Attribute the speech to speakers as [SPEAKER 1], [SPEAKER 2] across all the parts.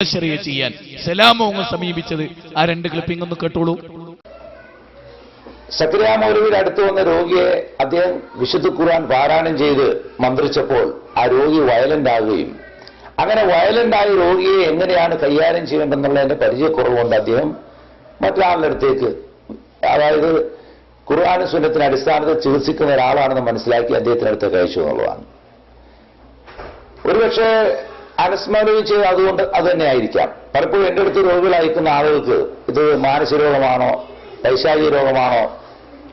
[SPEAKER 1] ശരിയ ചെയ്യാൻ സലാമോങ്ങ് സമീപിച്ചത് ആ രണ്ട് ക്ലിപ്പിംഗ് ഒന്ന് കേട്ടോളൂ.
[SPEAKER 2] സക്കരിയ മൗലവിയുടെ അടുത്ത് വന്ന രോഗിയെ അദ്ദേഹം വിശുദ്ധ ഖുർആൻ പാരായണം ചെയ്ത് മന്ത്രിച്ചപ്പോൾ ആ രോഗി വയലന്റ് ആകുകയും അങ്ങനെ വയലന്റായ രോഗിയെ എങ്ങനെയാണ് കൈകാര്യം ചെയ്യേണ്ടെന്നുള്ളതിന്റെ പരിചയക്കുറവുകൊണ്ട് അദ്ദേഹം മറ്റൊരാളുടെ അടുത്തേക്ക്, അതായത് ഖുർആൻ സുന്നത്തിന് അടിസ്ഥാനത്തിൽ ചികിത്സിക്കുന്ന ഒരാളാണെന്ന് മനസ്സിലാക്കി അദ്ദേഹത്തിന്റെ അടുത്തേക്ക് അയച്ചു എന്നുള്ളതാണ്. ഒരുപക്ഷെ അനസ് മൗലവി ചെയ്ത് അതുകൊണ്ട് അത് തന്നെ ആയിരിക്കാം. പലപ്പോഴും എൻ്റെ അടുത്ത് രോഗികൾ അയക്കുന്ന ആളുകൾക്ക് ഇത് മാനസിക രോഗമാണോ പൈശാചിക രോഗമാണോ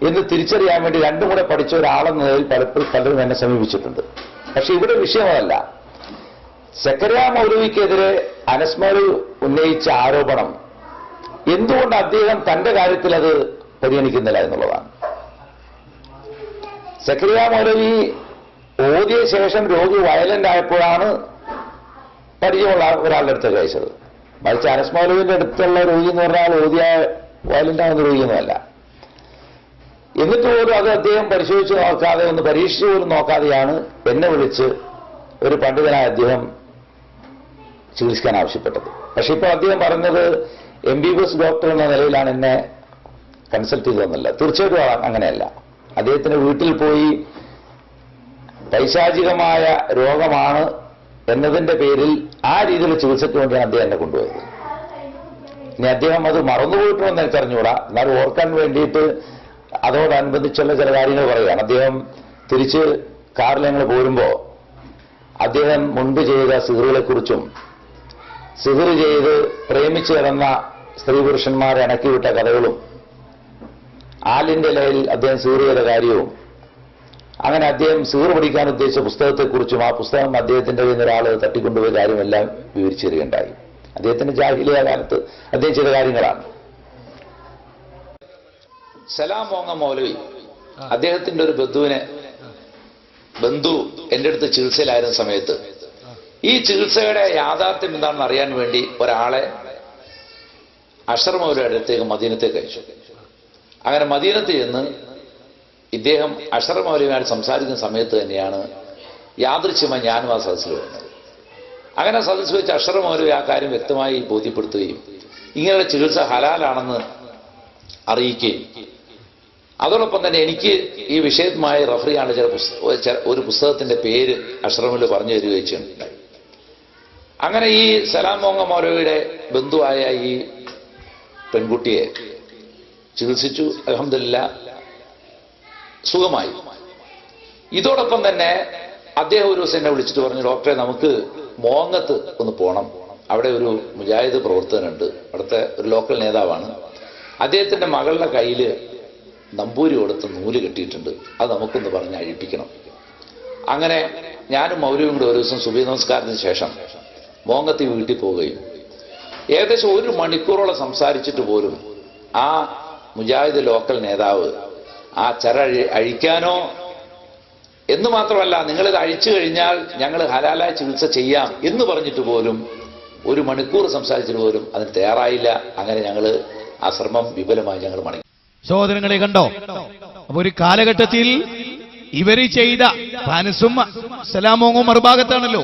[SPEAKER 2] എന്ന് തിരിച്ചറിയാൻ വേണ്ടി രണ്ടും കൂടെ പഠിച്ച ഒരാളെന്ന നിലയിൽ പലരും എന്നെ സമീപിച്ചിട്ടുണ്ട്. പക്ഷെ ഇവിടെ വിഷയമല്ല. സക്കരിയ മൗലവിക്കെതിരെ അനസ് മൗലവി ഉന്നയിച്ച ആരോപണം എന്തുകൊണ്ട് അദ്ദേഹം തന്റെ കാര്യത്തിൽ അത് പരിഗണിക്കുന്നില്ല എന്നുള്ളതാണ്. സക്കരിയ മൗലവി ഓതിയ ശേഷം രോഗി വയലന്റ് ആയപ്പോഴാണ് പരിചയമുള്ള ഒരാളുടെ അടുത്തേക്ക് അയച്ചത്. മറിച്ച് അനസ് മൗലവിന്റെ അടുത്തുള്ള രോഗി എന്ന് പറഞ്ഞാൽ ഓതിയ വയലന്റ് ആവുന്ന രോഗിയൊന്നുമല്ല. എന്നിട്ട് പോലും അത് അദ്ദേഹം പരിശോധിച്ച് നോക്കാതെ, ഒന്ന് പരീക്ഷിച്ചു പോലും നോക്കാതെയാണ് എന്നെ വിളിച്ച് ഒരു പണ്ഡിതനായ അദ്ദേഹം ചികിത്സിക്കാൻ ആവശ്യപ്പെട്ടത്. പക്ഷെ ഇപ്പോൾ അദ്ദേഹം പറഞ്ഞത് MBBS ഡോക്ടർ എന്ന നിലയിലാണ് എന്നെ കൺസൾട്ട് ചെയ്തതെന്നല്ല. തീർച്ചയായിട്ടും അങ്ങനെയല്ല. അദ്ദേഹത്തിന്റെ വീട്ടിൽ പോയി പൈശാചികമായ രോഗമാണ് എന്നതിന്റെ പേരിൽ ആ രീതിയിൽ ചികിത്സയ്ക്ക് വേണ്ടിയാണ് അദ്ദേഹം എന്നെ കൊണ്ടുപോയത്. ഇനി അദ്ദേഹം അത് മറന്നുപോയിട്ടുണ്ടെന്ന് എനിക്കറിഞ്ഞുകൂടാ. എന്നാൽ ഓർക്കാൻ വേണ്ടിയിട്ട് അതോടനുബന്ധിച്ചുള്ള ചില കാര്യങ്ങൾ പറയുകയാണ്. അദ്ദേഹം തിരിച്ച് കാറിൽ ഞങ്ങൾ പോരുമ്പോൾ അദ്ദേഹം മുൻപ് ചെയ്ത സിഹറുകളെക്കുറിച്ചും സിഹർ ചെയ്ത് പ്രേമിച്ച് കിടന്ന സ്ത്രീ പുരുഷന്മാരെ അണക്കിവിട്ട കഥകളും ആലിന്റെ ലയിൽ അദ്ദേഹം സിഹർ ചെയ്ത കാര്യവും അങ്ങനെ അദ്ദേഹം സിഹർ പഠിക്കാൻ ഉദ്ദേശിച്ച പുസ്തകത്തെക്കുറിച്ചും ആ പുസ്തകം അദ്ദേഹത്തിന്റെ കയ്യിൽ നിന്ന് ഒരാൾ തട്ടിക്കൊണ്ടുപോയ കാര്യമെല്ലാം വിവരിച്ചു തരികയുണ്ടായി. അദ്ദേഹത്തിന്റെ ജാഹിലിയ കാലത്ത് അദ്ദേഹം ചെയ്ത കാര്യങ്ങളാണ്. സലാം മോങ്ങ മൗലവി അദ്ദേഹത്തിന്റെ ഒരു ബന്ധു എന്റെ അടുത്ത് ചികിത്സയിലായിരുന്ന സമയത്ത് ഈ ചികിത്സയുടെ യാഥാർത്ഥ്യം എന്താണെന്ന് അറിയാൻ വേണ്ടി ഒരാളെ അഷ്റഫ് മൗലവിയുടെ അടുത്തേക്ക് മദീനത്തേക്ക് അയച്ചു. അങ്ങനെ മദീനത്ത് ചെന്ന് ഇദ്ദേഹം അഷ്റഫ് മൗലവിയുമായി സംസാരിക്കുന്ന സമയത്ത് തന്നെയാണ് യാദൃച്ഛ്യമായി ഞാനും ആ സദസ്സിൽ വരുന്നത്. അങ്ങനെ സദസ്സ് വെച്ച് അഷ്റഫ് മൗലവി ആ കാര്യം വ്യക്തമായി ബോധ്യപ്പെടുത്തുകയും ഇങ്ങനെയുള്ള ചികിത്സ ഹലാലാണെന്ന് അറിയിക്കുകയും അതോടൊപ്പം തന്നെ എനിക്ക് ഈ വിഷയവുമായി റഫറിയാണ് ഒരു പുസ്തകത്തിന്റെ പേര് അഷ്റഫ് മൗലവി പറഞ്ഞു തരികയും ചെയ്യുന്നുണ്ടായി. അങ്ങനെ ഈ സലാം മോങ്ങ മൗലവിയുടെ ബന്ധുവായ ഈ പെൺകുട്ടിയെ ചികിത്സിച്ചു. അൽഹംദുലില്ലാഹ് സുഖമായി. ഇതോടൊപ്പം തന്നെ അദ്ദേഹം ഒരു ദിവസം എന്നെ വിളിച്ചിട്ട് പറഞ്ഞു, ഡോക്ടറെ നമുക്ക് മോങ്ങത്ത് ഒന്ന് പോകണം, അവിടെ ഒരു മുജാഹിദ് പ്രവർത്തകനുണ്ട്, അവിടുത്തെ ഒരു ലോക്കൽ നേതാവാണ്, അദ്ദേഹത്തിന്റെ മകളുടെ കയ്യിൽ നമ്പൂരി കൊടുത്ത് നൂല് കെട്ടിയിട്ടുണ്ട്, അത് നമുക്കൊന്ന് പറഞ്ഞ് അഴിപ്പിക്കണം. അങ്ങനെ ഞാനും മൗലവിയും കൂടെ ഒരു ദിവസം സുബഹി നമസ്കാരത്തിന് ശേഷം മോങ്ങത്ത് വീട്ടിൽ പോവുകയും ഏകദേശം 1 മണിക്കൂറോളം സംസാരിച്ചിട്ട് പോലും ആ മുജാഹിദ് ലോക്കൽ നേതാവ് ആ ചര അഴിക്കാനോ എന്ന് മാത്രമല്ല നിങ്ങളിത് അഴിച്ചു കഴിഞ്ഞാൽ ഞങ്ങൾ ഹലാലായ ചികിത്സ ചെയ്യാം എന്ന് പറഞ്ഞിട്ട് പോലും 1 മണിക്കൂർ സംസാരിച്ചിട്ട് പോലും അതിന് തയ്യാറായില്ല. അങ്ങനെ ഞങ്ങൾ ആ ശ്രമം വിപുലമായി ഞങ്ങൾ മടങ്ങി.
[SPEAKER 1] സഹോദരങ്ങളെ കണ്ടോ? അപ്പൊ ഒരു കാലഘട്ടത്തിൽ ഇവര് ചെയ്ത അനസും സലാമോങ്ങും മറുഭാഗത്താണല്ലോ.